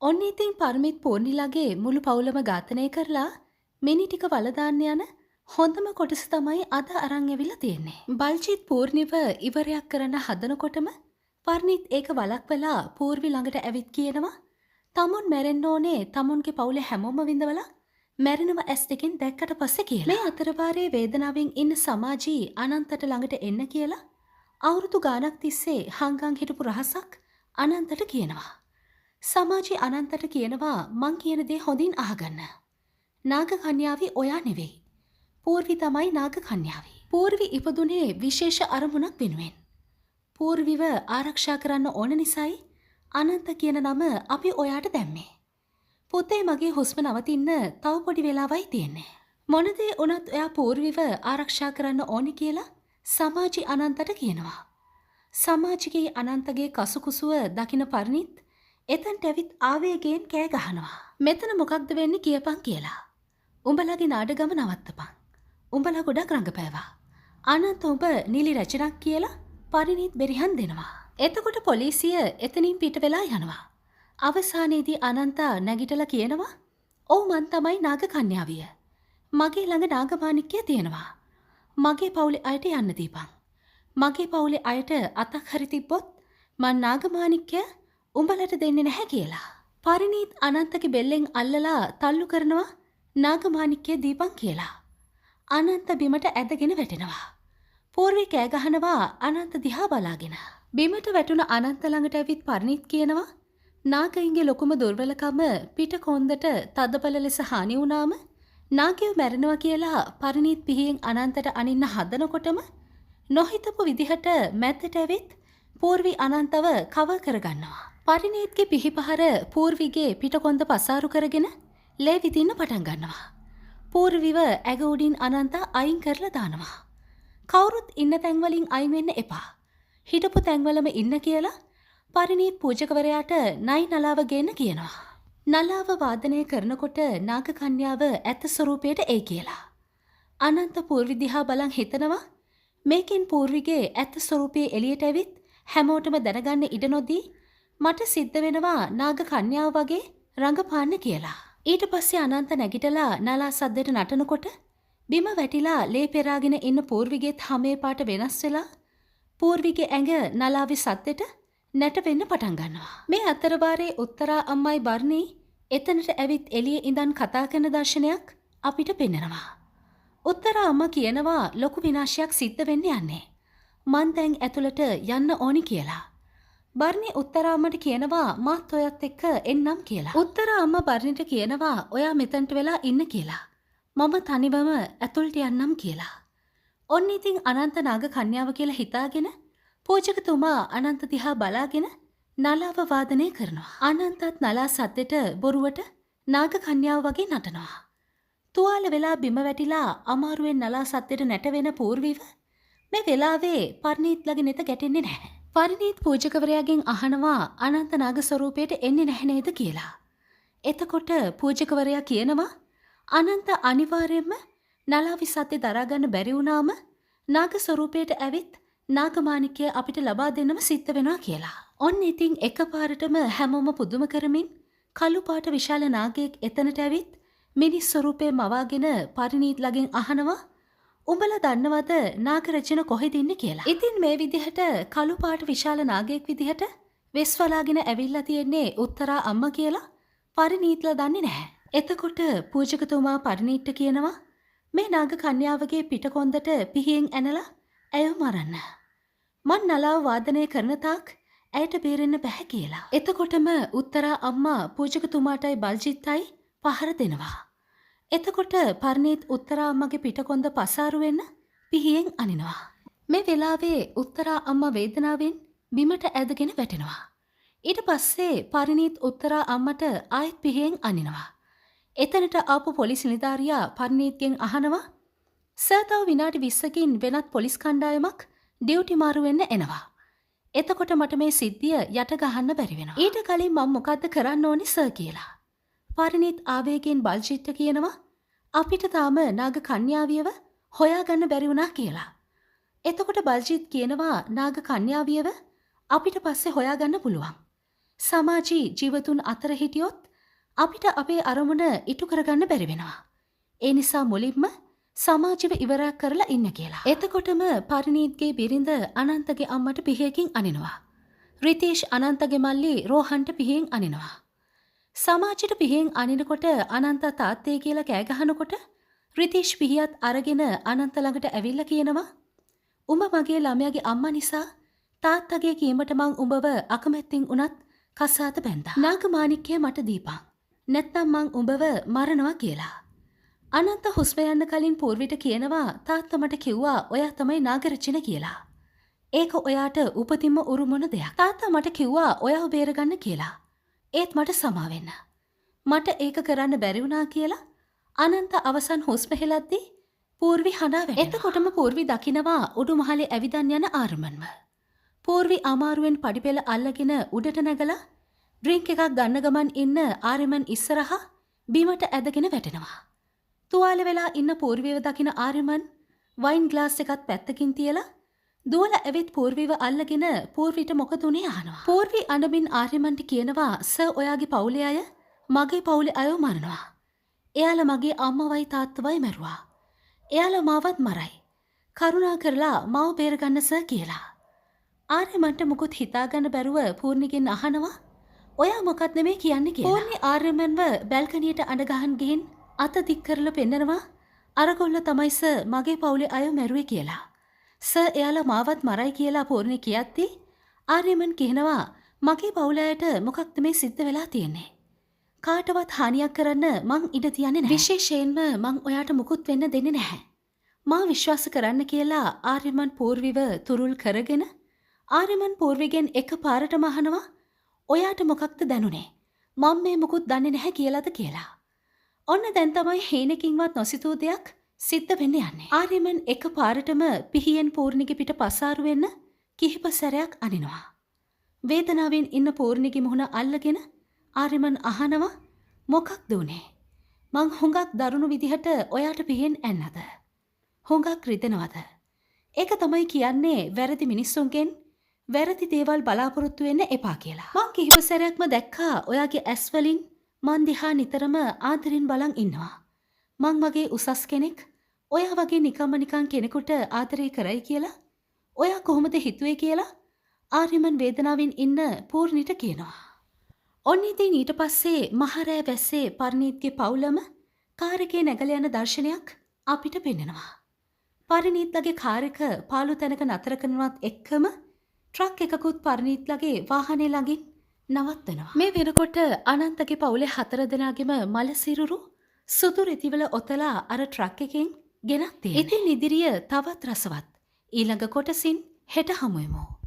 ඔන්න ඉතින් පරමිත් පූර්ණිලාගේ මුළු පවුලම ඝාතනය කරලා මිනි ටික වලදාන්න යන හොඳම කොටස තමයි අද අරන් ඇවිල්ලා තියෙන්නේ. බල්ජිත් පූර්ණිව ඉවරයක් කරන්න හදනකොටම පර්ණිත් ඒක වළක්වලා පූර්වි ළඟට ඇවිත් කියනවා තමුන් මැරෙන්න ඕනේ තමුන්ගේ පවුලේ හැමෝම විඳවලා මැරෙනව ඇස් දෙකෙන් දැක්කට පස්සේ කියලා. මේ අතරවාරයේ වේදනාවෙන් ඉන්න සමාජී අනන්තට ළඟට එන්න කියලා අවුරුදු ගාණක් තිස්සේ හංගන් හිටපු රහසක් අනන්තට කියනවා. සමාජී අනන්තට කියනවා මං කියන දේ හොඳින් අහගන්න. නාග කන්‍යාවි ඔයා නෙවෙයි. පූර්වි තමයි නාග කන්‍යාවි. පූර්වි ඉපදුනේ විශේෂ අරමුණක් වෙනුවෙන්. පූර්විව ආරක්ෂා කරන්න ඕන නිසායි අනන්ත කියන නම අපි ඔයාට දැම්මේ. පුතේ මගේ හුස්ම නවතින්න තව පොඩි වෙලාවයි තියෙන්නේ. මොන දේ වුණත් ඔයා පූර්විව ආරක්ෂා කරන්න ඕනි කියලා සමාජී අනන්තට කියනවා. සමාජිකේ අනන්තගේ කසුකුසුව දකින පර්ණිත් එතන්ට ඇවිත් ආවේගයෙන් කෑ ගහනවා. මෙතන මොකක්ද වෙන්නේ කියපන් කියලා. උඹලගේ නාඩගම නවත්තපන්. උඹලා ගොඩක් රඟපෑවා. අනන්ත උඹ නිලි රචනක් කියලා පරිණීත් බෙරිහන් දෙනවා. එතකොට පොලිසිය එතනින් පිට වෙලා යනවා. අවසානයේදී අනන්තා නැගිටලා කියනවා ඔව් මං තමයි නාග කන්‍යාවිය. මගේ ළඟ නාගමාණික්කය තියෙනවා. මගේ පවුලේ අයට යන්න දීපන්. මගේ පවුලේ අයට අතක් හරි තිබ්බොත් මං නාගමාණික්කය උඹලට දෙන්නේ නැහැ කියලා. පරිණීත් අනන්තගේ බෙල්ලෙන් අල්ලලා තල්ලු කරනවා නාගමාණික්කය දීපන් කියලා. අනන්ත බිමට ඇදගෙන වැටෙනවා. පූර්වි කෑ ගහනවා අනන්ත දිහා බලාගෙන. බිමට වැටුණ අනන්ත ළඟට ඇවිත් පරිණීත් කියනවා නාගයින්ගේ ලොකුම දුර්වලකම පිට කොන්දට තදබල ලෙස හානි වුණාම නාගයෝ මැරෙනවා කියලා පරිණීත් පිහියෙන් අනන්තට අනින්න හදනකොටම නොහිතපු විදිහට මැද්දට ඇවිත් පූර්වි අනන්තව කවර් කරගන්නවා. පරිණීත්ගේ පිහිපහර පූර්විගේ පිටකොන්ද පසාරු කරගෙන ලේ විදින්න පටන් ගන්නවා. පූර්විව ඇග උඩින් අනන්ත අයින් කරලා දානවා. කවුරුත් ඉන්න තැන්වලින් අයින් වෙන්න එපා. හිටපු තැන්වලම ඉන්න කියලා පරිණීත් පූජකවරයාට නයි නලාව ගේන්න කියනවා. නලාව වාදනය කරනකොට නාග කන්‍යාව ඇත්ත ස්වරූපයට ඒ කියලා. අනන්ත පූර්වි දිහා බලන් හිතනවා මේකෙන් පූර්විගේ ඇත්ත ස්වරූපයේ එළියට ඇවිත් හැමෝටම දැනගන්න ඉඩ නොදී මට සිද්ධ වෙනවා නාග කන්‍යාව වගේ රඟපාන්න කියලා. ඊට පස්සේ අනන්ත නැගිටලා නලා සද්දට නටනකොට බිම වැටිලා ලේ පෙරාගෙන ඉන්න පූර්විගේත් හමේ පාට වෙනස් වෙලා පූර්විගේ ඇඟ නලාවේ සද්දෙට නැටවෙන්න පටන් ගන්නවා. මේ අතරවාරේ උත්තරා අම්මයි බර්නී එතනට ඇවිත් එළියේ ඉඳන් කතා කරන දර්ශනයක් අපිට පෙනෙනවා. උත්තරා අම්මා කියනවා ලොකු විනාශයක් සිද්ධ වෙන්න යන්නේ. මං දැන් ඇතුළට යන්න ඕනි කියලා. බර්නී උත්තරා අම්මට කියනවා මාත් ඔයත් එක්ක එන්නම් කියලා. උත්තරා අම්මා බර්නිට කියනවා ඔයා මෙතනට වෙලා ඉන්න කියලා. මම තනිවම ඇතුළට යන්නම් කියලා. ඔන්න ඉතින් අනන්ත නාග කන්‍යාව කියලා හිතාගෙන පූජකතුමා අනන්ත දිහා බලාගෙන නලාව වාදනය කරනවා. අනන්තත් නලා සද්දෙට බොරුවට නාග කන්‍යාව වගේ නටනවා. තුවාල වෙලා බිම වැටිලා අමාරුවෙන් නලා සද්දෙට නැටවෙන පූර්විව මේ වෙලාවේ පරිණීත්ලගේ නෙත ගැටෙන්නේ නැහැ. පරිණීත් පූජකවරයාගෙන් අහනවා අනන්ත නාග ස්වරූපයට එන්නේ නැහැ නේද කියලා. එතකොට පූජකවරයා කියනවා අනන්ත අනිවාර්යයෙන්ම නලාවි සද්දේ දරාගන්න බැරි වුණාම නාග ස්වරූපයට ඇවිත් නාගමාණික්කය අපිට ලබා දෙන්නම සිද්ධ වෙනවා කියලා. ඔන්න ඉතින් එකපාරටම හැමෝම පුදුම කරමින් කළු පාට විශාල නාගයෙක් එතනට ඇවිත් මිනිස් ස්වරූපේ මවාගෙන පරිණීත් ළගෙන් අහනවා උඹලා දන්නවද නාග රචන කොහෙද ඉන්නේ කියලා. ඉතින් මේ විදිහට කළු පාට විශාල නාගයෙක් විදිහට වෙස්වලාගෙන ඇවිල්ලා තියෙන්නේ උත්තරා අම්මා කියලා පරිණීත්ලා දන්නේ නැහැ. එතකොට පූජකතුමා පරිණීත්ට කියනවා මේ නාග කන්‍යාවගේ පිටකොන්දට පිහියෙන් ඇනලා ඇයව මරන්න. මන් නලාව වාදනය කරන තාක් ඇයට බේරෙන්න බැහැ කියලා. එතකොටම උත්තරා අම්මා පූජකතුමාටයි බල්ජිත්තයි පහර දෙනවා. එතකොට පරිණීත් උත්තරා අම්මගේ පිටකොන්ද පසාරු වෙන්න පිහියෙන් අනිනවා. මේ වෙලාවේ උත්තරා අම්මා වේදනාවෙන් බිමට ඇදගෙන වැටෙනවා. ඊට පස්සේ පරිණීත් උත්තරා අම්මට ආයෙත් පිහියෙන් අනිනවා. එතනට ආපු පොලිස් නිලධාරියා පරිණීත්ගෙන් අහනවා සර් තව විනාඩි 20කින් වෙනත් පොලිස් කණ්ඩායමක් ඩියුටි මාරු වෙන්න එනවා. එතකොට මට මේ සිද්ධිය යට ගහන්න බැරි වෙනවා. ඊට කලින් මම මොකද්ද කරන්න ඕනි සර් කියලා. පරිණීත් ආවේගයෙන් බල්ජිත්ට කියනවා අපිට තාම නාග කන්‍යාවියව හොයාගන්න බැරි වුණා කියලා. එතකොට බල්ජිත් කියනවා නාග කන්‍යාවියව අපිට පස්සේ හොයාගන්න පුළුවන්. සමාජී ජීවතුන් අතර හිටියොත් අපිට අපේ අරමුණ ඉටු කරගන්න බැරි වෙනවා. ඒ නිසා මුලින්ම සමාජිව ඉවරයක් කරලා ඉන්න කියලා. එතකොටම පරිණීත්ගේ බිරිඳ අනන්තගේ අම්මට පිහයකින් අනිනවා. රිතීෂ් අනන්තගේ මල්ලි රෝහන්ට පිහෙන් අනිනවා. සමාජයට පිහෙන් අනිනකොට අනන්ත තාත්තේ කියලා කෑ ගහනකොට රිතීෂ් පිහියත් අරගෙන අනන්ත ළඟට ඇවිල්ලා කියනවා උඹ මගේ ළමයාගේ අම්මා නිසා තාත්තගේ කීමට මං උඹව අකමැත්තෙන් උනත් කසාත බැන්දා. නාගමාණික්කය මට දීපන්. නැත්නම් මං උඹව මරනවා කියලා. අනන්ත හුස්ම යන්න කලින් පූර්විට කියනවා තාත්තා මට කිව්වා ඔයා තමයි නාගරචන කියලා. ඒක ඔයාට උපතින්ම උරුමන දෙයක්. තාත්තා මට කිව්වා ඔයාව බේරගන්න කියලා. ඒත් මට සමා වෙන්න. මට ඒක කරන්න බැරි වුණා කියලා අනන්ත අවසන් හුස්ම හෙලද්දී පූර්වි හඬා වැටෙනවා. එතකොටම පූර්වි දකිනවා උඩු මහලේ ඇවිදන් යන ආරමන්ව. පූර්වි අමාරුවෙන් පඩිපෙළ අල්ලගෙන උඩට නැගලා ඩ්‍රින්ක් එකක් ගන්න ගමන් ඉන්න ආරමන් ඉස්සරහා බිමට ඇදගෙන වැටෙනවා. තුවාල වෙලා ඉන්න පූර්විව දකින ආරමන් වයින් ග්ලාස් එකත් පැත්තකින් තියලා දුවල ඇවිත් පූර්විව අල්ලගෙන පූර්විට මොකද උනේ අහනවා. පූර්වි අඬමින් ආර්යමන්ට කියනවා සර් ඔයාගේ පවුලේ අය මගේ පවුලේ අයව මරනවා. එයාලා මගේ අම්මවයි තාත්තවයි මැරුවා. එයාලා මාවත් මරයි. කරුණා කරලා මාව බේරගන්න සර් කියලා. ආර්යමන්ට මුකුත් හිතාගන්න බැරුව පූර්ණිගෙන් අහනවා ඔයා මොකක්ද මේ කියන්නේ කියලා. පූර්ණි ආර්යමන්ව බැල්කනියට අඬ ගහන් ගිහින් අත දික් කරලා පෙන්නනවා අරගොල්ල තමයි සර් මගේ පවුලේ අයව මැරුවේ කියලා. සර් එයාලා මාවත් මරයි කියලා පූර්ණි කියද්දී ආර්යමන් කියනවා මගේ පවුලයට මොකක්ද මේ සිද්ධ වෙලා තියෙන්නේ. කාටවත් හානියක් කරන්න මං ඉඩ තියන්නේ නැහැ. විශේෂයෙන්ම මං ඔයාට මුකුත් වෙන්න දෙන්නේ නැහැ. මා විශ්වාස කරන්න කියලා ආර්යමන් පූර්විව තුරුල් කරගෙන ආර්යමන් පූර්විගෙන් එකපාරටම අහනවා ඔයාට මොකක්ද දැනුනේ? මම මේ මුකුත් දන්නේ නැහැ කියලාද කියලා. ඔන්න දැන් තමයි හේනකින්වත් නොසිතූ දෙයක් සිද්ධ වෙන්න යන්නේ. ආර්යමන් එකපාරටම පිහියෙන් පූර්ණිගේ පිට පසාරු වෙන්න කිහිප සැරයක් අනිනවා. වේදනාවෙන් ඉන්න පූර්ණිගේ මුහුණ අල්ලගෙන ආර්යමන් අහනවා මොකක්ද උනේ? මං හුඟක් දරුණු විදිහට ඔයාට පිහෙන් ඇන්නද? හුඟක් රිදෙනවද? ඒක තමයි කියන්නේ වැරදි මිනිස්සුන්ගෙන් වැරදි දේවල් බලාපොරොත්තු වෙන්න එපා කියලා. මං කිහිප සැරයක්ම දැක්කා ඔයාගේ ඇස් වලින් මං දිහා නිතරම ආදරෙන් බලන් ඉන්නවා. මං වගේ උසස් කෙනෙක් ඔයා වගේ නිකන් කෙනෙකුට ආදරය කරයි කියලා ඔයා කොහොමද හිතුවේ කියලා ආර්යමන් වේදනාවෙන් ඉන්න පූර්ණිට කියනවා. ඔන්න ඉතින් ඊට පස්සේ මහරෑ වැස්සේ පරිණීත්ගේ පවුලම කාර් එකේ නැගලා යන දර්ශනයක් අපිට පෙන්වනවා. පරිණීත්ලගේ කාර් එක පාළු තැනක නතර කරනවත් එක්කම ට්‍රක් එකකුත් පරිණීත්ලගේ වාහනේ ළඟින් නවත්තනවා. මේ වෙනකොට අනන්තගේ පවුලේ 4 දෙනාගේම මල සිරුරු සුදු රෙතිවල ඔතලා අර ට්‍රක් එකෙන් ගෙනත් තියෙනවා. ඉතින් ඉදිරිය තවත් රසවත් ඊළඟ කොටසින් හෙට හමුවෙමු.